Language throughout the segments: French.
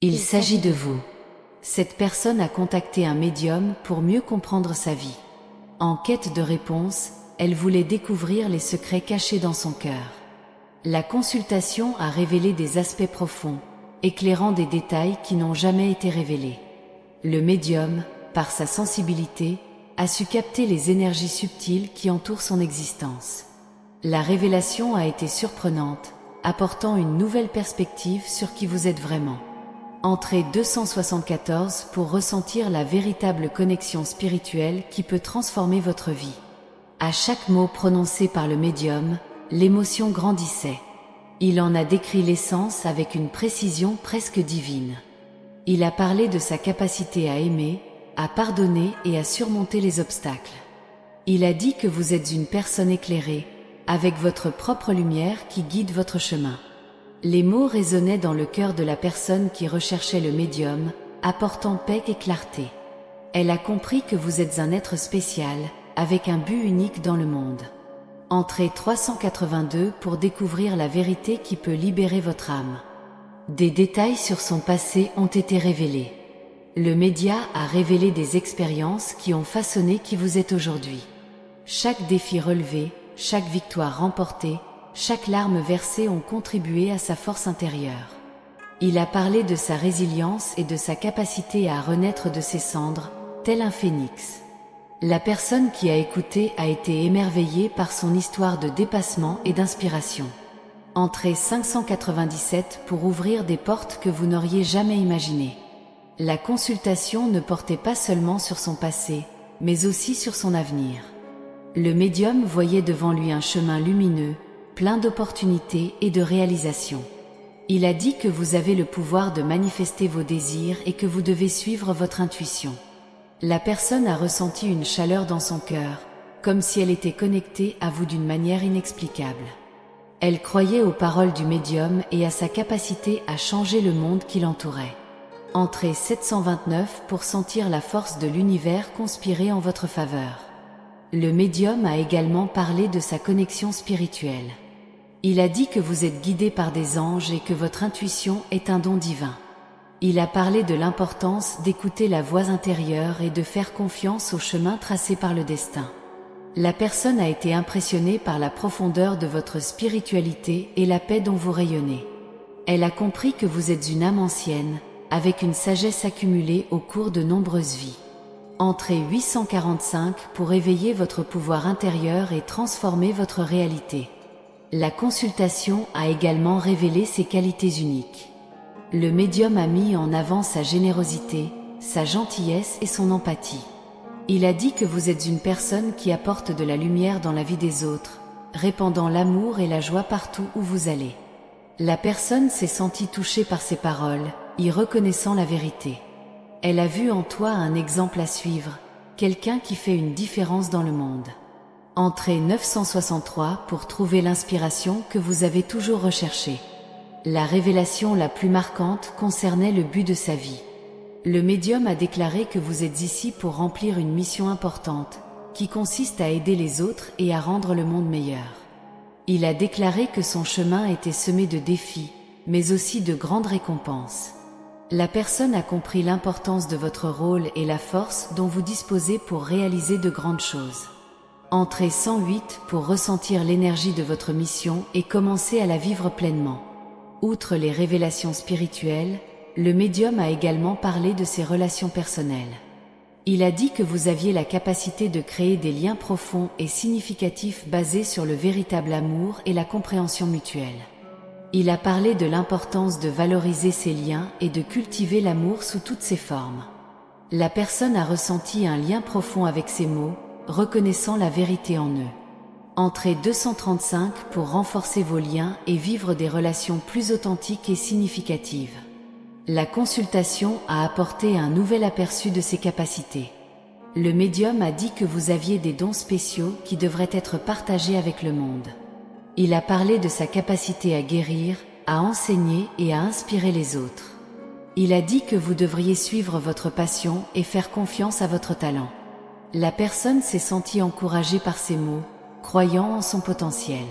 Il s'agit de vous. Cette personne a contacté un médium pour mieux comprendre sa vie. En quête de réponse, elle voulait découvrir les secrets cachés dans son cœur. La consultation a révélé des aspects profonds, éclairant des détails qui n'ont jamais été révélés. Le médium, par sa sensibilité, a su capter les énergies subtiles qui entourent son existence. La révélation a été surprenante, apportant une nouvelle perspective sur qui vous êtes vraiment. Entrez 274 pour ressentir la véritable connexion spirituelle qui peut transformer votre vie. À chaque mot prononcé par le médium, l'émotion grandissait. Il en a décrit l'essence avec une précision presque divine. Il a parlé de sa capacité à aimer, à pardonner et à surmonter les obstacles. Il a dit que vous êtes une personne éclairée, avec votre propre lumière qui guide votre chemin. Les mots résonnaient dans le cœur de la personne qui recherchait le médium, apportant paix et clarté. Elle a compris que vous êtes un être spécial, avec un but unique dans le monde. Entrez 382 pour découvrir la vérité qui peut libérer votre âme. Des détails sur son passé ont été révélés. Le média a révélé des expériences qui ont façonné qui vous êtes aujourd'hui. Chaque défi relevé, chaque victoire remportée, chaque larme versée ont contribué à sa force intérieure. Il a parlé de sa résilience et de sa capacité à renaître de ses cendres, tel un phénix. La personne qui a écouté a été émerveillée par son histoire de dépassement et d'inspiration. Entrez 597 pour ouvrir des portes que vous n'auriez jamais imaginées. La consultation ne portait pas seulement sur son passé, mais aussi sur son avenir. Le médium voyait devant lui un chemin lumineux, plein d'opportunités et de réalisations. Il a dit que vous avez le pouvoir de manifester vos désirs et que vous devez suivre votre intuition. La personne a ressenti une chaleur dans son cœur, comme si elle était connectée à vous d'une manière inexplicable. Elle croyait aux paroles du médium et à sa capacité à changer le monde qui l'entourait. Entrez 729 pour sentir la force de l'univers conspirer en votre faveur. Le médium a également parlé de sa connexion spirituelle. Il a dit que vous êtes guidé par des anges et que votre intuition est un don divin. Il a parlé de l'importance d'écouter la voix intérieure et de faire confiance au chemin tracé par le destin. La personne a été impressionnée par la profondeur de votre spiritualité et la paix dont vous rayonnez. Elle a compris que vous êtes une âme ancienne, avec une sagesse accumulée au cours de nombreuses vies. Entrez 845 pour éveiller votre pouvoir intérieur et transformer votre réalité. La consultation a également révélé ses qualités uniques. Le médium a mis en avant sa générosité, sa gentillesse et son empathie. Il a dit que vous êtes une personne qui apporte de la lumière dans la vie des autres, répandant l'amour et la joie partout où vous allez. La personne s'est sentie touchée par ces paroles, y reconnaissant la vérité. Elle a vu en toi un exemple à suivre, quelqu'un qui fait une différence dans le monde. Entrez 963 pour trouver l'inspiration que vous avez toujours recherchée. La révélation la plus marquante concernait le but de sa vie. Le médium a déclaré que vous êtes ici pour remplir une mission importante, qui consiste à aider les autres et à rendre le monde meilleur. Il a déclaré que son chemin était semé de défis, mais aussi de grandes récompenses. La personne a compris l'importance de votre rôle et la force dont vous disposez pour réaliser de grandes choses. Entrez 108 pour ressentir l'énergie de votre mission et commencer à la vivre pleinement. Outre les révélations spirituelles, le médium a également parlé de ses relations personnelles. Il a dit que vous aviez la capacité de créer des liens profonds et significatifs basés sur le véritable amour et la compréhension mutuelle. Il a parlé de l'importance de valoriser ces liens et de cultiver l'amour sous toutes ses formes. La personne a ressenti un lien profond avec ces mots, reconnaissant la vérité en eux. Entrez 235 pour renforcer vos liens et vivre des relations plus authentiques et significatives. La consultation a apporté un nouvel aperçu de ses capacités. Le médium a dit que vous aviez des dons spéciaux qui devraient être partagés avec le monde. Il a parlé de sa capacité à guérir, à enseigner et à inspirer les autres. Il a dit que vous devriez suivre votre passion et faire confiance à votre talent. La personne s'est sentie encouragée par ces mots, croyant en son potentiel.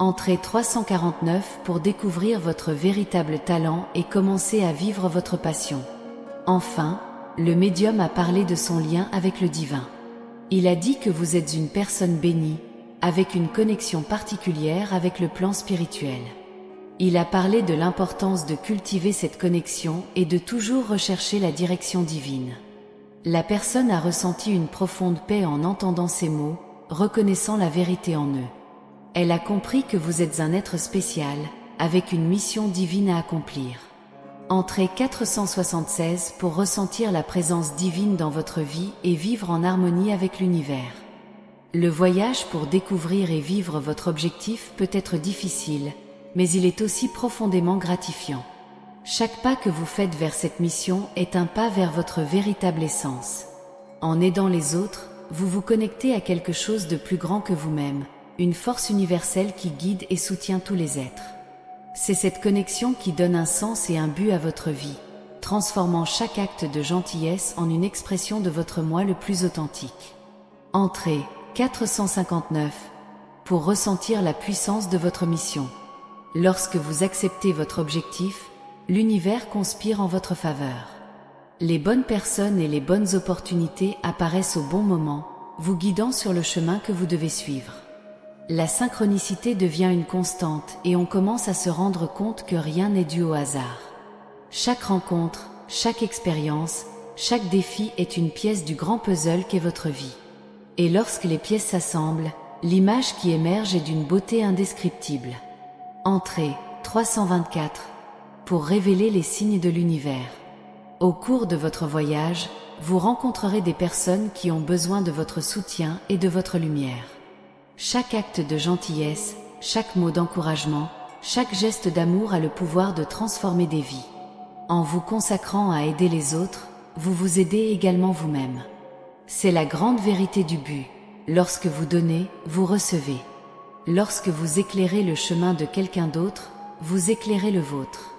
Entrée 349 pour découvrir votre véritable talent et commencer à vivre votre passion. Enfin, le médium a parlé de son lien avec le divin. Il a dit que vous êtes une personne bénie, avec une connexion particulière avec le plan spirituel. Il a parlé de l'importance de cultiver cette connexion et de toujours rechercher la direction divine. La personne a ressenti une profonde paix en entendant ces mots, reconnaissant la vérité en eux. Elle a compris que vous êtes un être spécial, avec une mission divine à accomplir. Entrée 476 pour ressentir la présence divine dans votre vie et vivre en harmonie avec l'univers. Le voyage pour découvrir et vivre votre objectif peut être difficile, mais il est aussi profondément gratifiant. Chaque pas que vous faites vers cette mission est un pas vers votre véritable essence. En aidant les autres, vous vous connectez à quelque chose de plus grand que vous-même, une force universelle qui guide et soutient tous les êtres. C'est cette connexion qui donne un sens et un but à votre vie, transformant chaque acte de gentillesse en une expression de votre moi le plus authentique. Entrée 459 pour ressentir la puissance de votre mission. Lorsque vous acceptez votre objectif, l'univers conspire en votre faveur. Les bonnes personnes et les bonnes opportunités apparaissent au bon moment, vous guidant sur le chemin que vous devez suivre. La synchronicité devient une constante et on commence à se rendre compte que rien n'est dû au hasard. Chaque rencontre, chaque expérience, chaque défi est une pièce du grand puzzle qu'est votre vie. Et lorsque les pièces s'assemblent, l'image qui émerge est d'une beauté indescriptible. Entrée 324 pour révéler les signes de l'univers. Au cours de votre voyage, vous rencontrerez des personnes qui ont besoin de votre soutien et de votre lumière. Chaque acte de gentillesse, chaque mot d'encouragement, chaque geste d'amour a le pouvoir de transformer des vies. En vous consacrant à aider les autres, vous vous aidez également vous-même. C'est la grande vérité du but. Lorsque vous donnez, vous recevez. Lorsque vous éclairez le chemin de quelqu'un d'autre, vous éclairez le vôtre.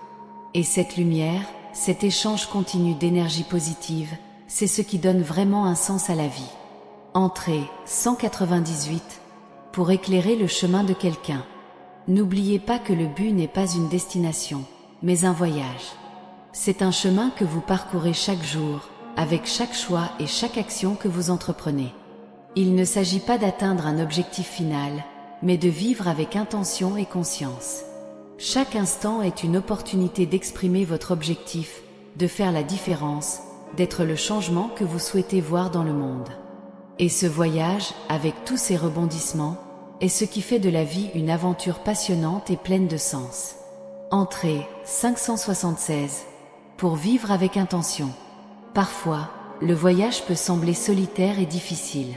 Et cette lumière, cet échange continu d'énergie positive, c'est ce qui donne vraiment un sens à la vie. Entrée 198 pour éclairer le chemin de quelqu'un. N'oubliez pas que le but n'est pas une destination, mais un voyage. C'est un chemin que vous parcourez chaque jour, avec chaque choix et chaque action que vous entreprenez. Il ne s'agit pas d'atteindre un objectif final, mais de vivre avec intention et conscience. Chaque instant est une opportunité d'exprimer votre objectif, de faire la différence, d'être le changement que vous souhaitez voir dans le monde. Et ce voyage, avec tous ses rebondissements, est ce qui fait de la vie une aventure passionnante et pleine de sens. Entrée 576 pour vivre avec intention. Parfois, le voyage peut sembler solitaire et difficile.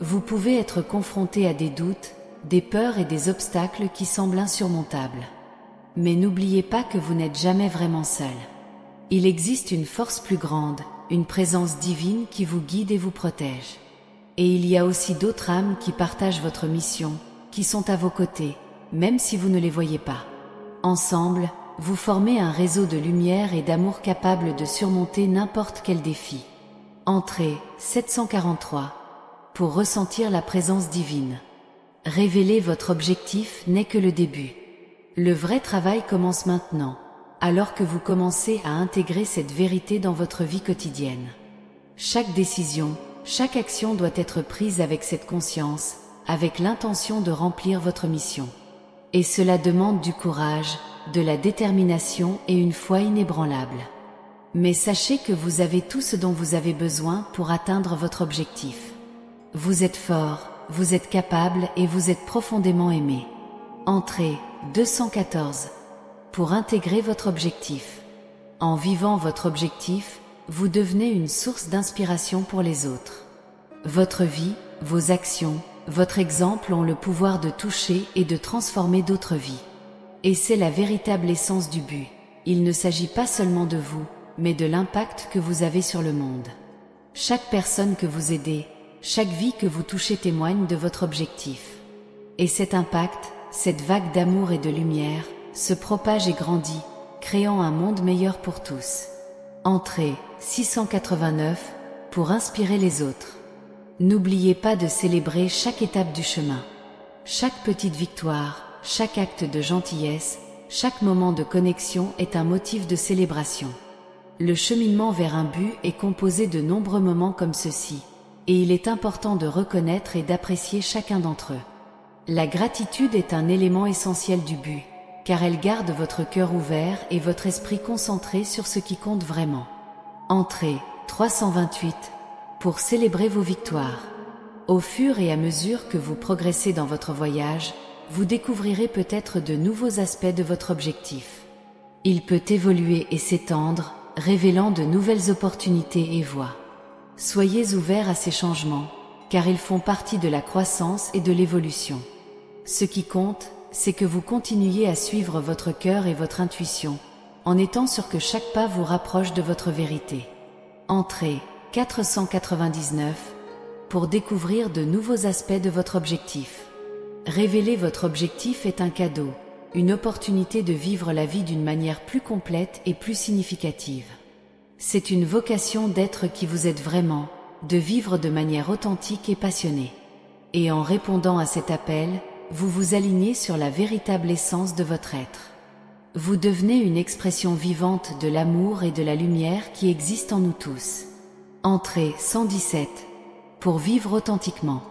Vous pouvez être confronté à des doutes, des peurs et des obstacles qui semblent insurmontables. Mais n'oubliez pas que vous n'êtes jamais vraiment seul. Il existe une force plus grande, une présence divine qui vous guide et vous protège. Et il y a aussi d'autres âmes qui partagent votre mission, qui sont à vos côtés, même si vous ne les voyez pas. Ensemble, vous formez un réseau de lumière et d'amour capable de surmonter n'importe quel défi. Entrée 743 pour ressentir la présence divine. Révéler votre objectif n'est que le début. Le vrai travail commence maintenant, alors que vous commencez à intégrer cette vérité dans votre vie quotidienne. Chaque décision, chaque action doit être prise avec cette conscience, avec l'intention de remplir votre mission. Et cela demande du courage, de la détermination et une foi inébranlable. Mais sachez que vous avez tout ce dont vous avez besoin pour atteindre votre objectif. Vous êtes fort, vous êtes capable et vous êtes profondément aimé. Entrée 214 pour intégrer votre objectif. En vivant votre objectif, vous devenez une source d'inspiration pour les autres. Votre vie, vos actions, votre exemple ont le pouvoir de toucher et de transformer d'autres vies. Et c'est la véritable essence du but. Il ne s'agit pas seulement de vous, mais de l'impact que vous avez sur le monde. Chaque personne que vous aidez, chaque vie que vous touchez témoigne de votre objectif. Et cet impact, cette vague d'amour et de lumière, se propage et grandit, créant un monde meilleur pour tous. Entrée 689 pour inspirer les autres. N'oubliez pas de célébrer chaque étape du chemin. Chaque petite victoire, chaque acte de gentillesse, chaque moment de connexion est un motif de célébration. Le cheminement vers un but est composé de nombreux moments comme ceux-ci, et il est important de reconnaître et d'apprécier chacun d'entre eux. La gratitude est un élément essentiel du but, car elle garde votre cœur ouvert et votre esprit concentré sur ce qui compte vraiment. Entrée 328. Pour célébrer vos victoires. Au fur et à mesure que vous progressez dans votre voyage, vous découvrirez peut-être de nouveaux aspects de votre objectif. Il peut évoluer et s'étendre, révélant de nouvelles opportunités et voies. Soyez ouverts à ces changements, car ils font partie de la croissance et de l'évolution. Ce qui compte, c'est que vous continuiez à suivre votre cœur et votre intuition, en étant sûr que chaque pas vous rapproche de votre vérité. Entrée 499. Pour découvrir de nouveaux aspects de votre objectif. Révéler votre objectif est un cadeau, une opportunité de vivre la vie d'une manière plus complète et plus significative. C'est une vocation d'être qui vous êtes vraiment, de vivre de manière authentique et passionnée. Et en répondant à cet appel, vous vous alignez sur la véritable essence de votre être. Vous devenez une expression vivante de l'amour et de la lumière qui existent en nous tous. Entrée 117. Pour vivre authentiquement.